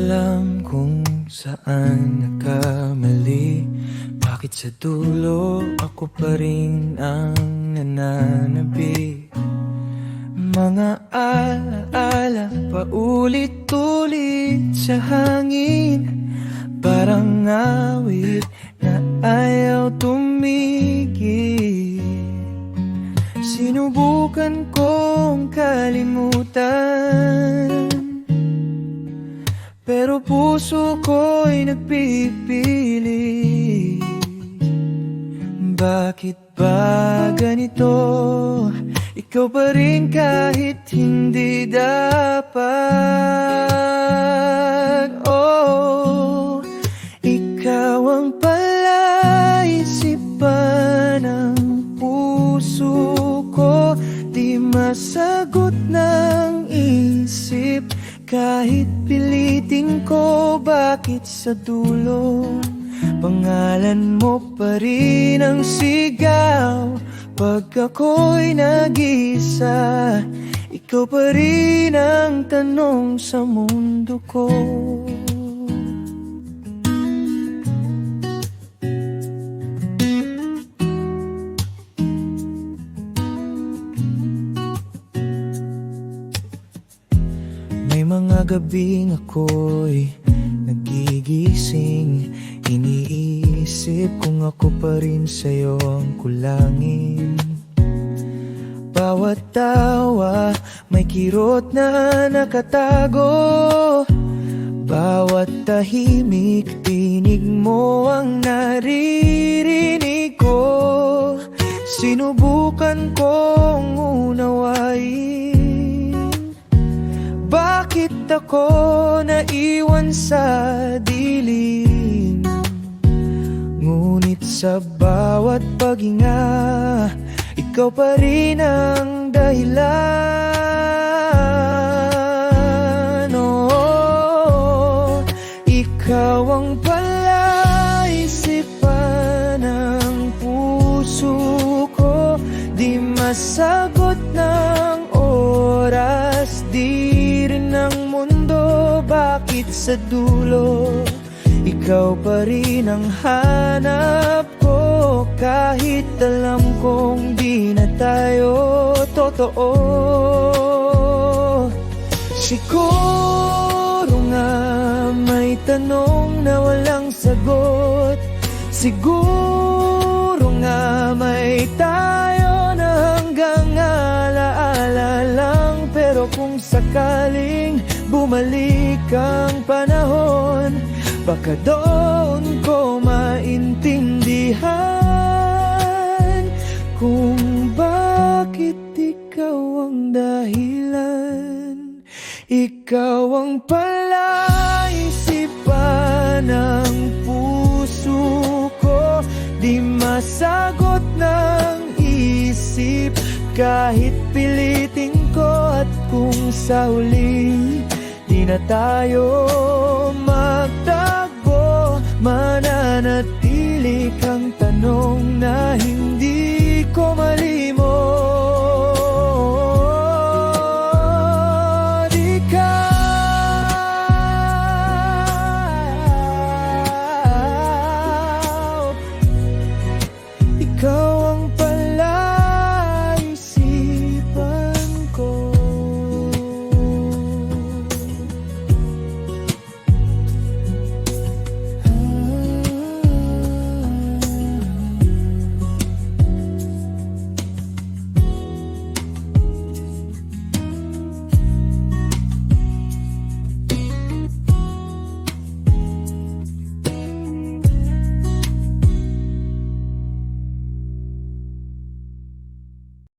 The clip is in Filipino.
alam kung saan nagkamali. Bakit sa dulo ako pa rin ang nananabi? Mga alaala paulit-ulit sa hangin, parang awit na ayaw tumigil. Sinubukan kong kalimutan, pero puso ko'y nagpipili. Bakit ba ganito? Ikaw pa rin kahit hindi dapat. Oh, ikaw ang palaisipan ng puso ko. Di masagot ng isip kahit pilitin ko. Bakit sa dulo pangalan mo pa rin ang sigaw? Pag ako'y nag-isa, ikaw pa rin ang tanong sa mundo ko. May mga gabing ako'y nagigising, iniisip kung ako pa rin sa'yo ang kulangin. Bawat tawa may kirot na nakatago, bawat tahimik tinig mo ang naririnig ko. Sinubukan kong unawain, bakit ako naiwan sa dilim? Ngunit sa bawat paghinga, ikaw pa rin ang dahilan. Oh, ikaw ang palaisipan ng puso ko. Di masagot ng oras, di rin ng mundo. Bakit sa dulo ikaw pa rin ang hanap ko? Kahit alam kong di na tayo totoo. Siguro nga may tanong na walang sagot. Siguro nga may tayo na hanggang alaala lang. Pero kung sakaling bumalik ang panahon, baka doon ko maintindihan kung bakit ikaw ang dahilan. Ikaw ang palaisipan ng puso ko. Di masagot ng isip kahit pilitin ko. At kung sa huli di na tayo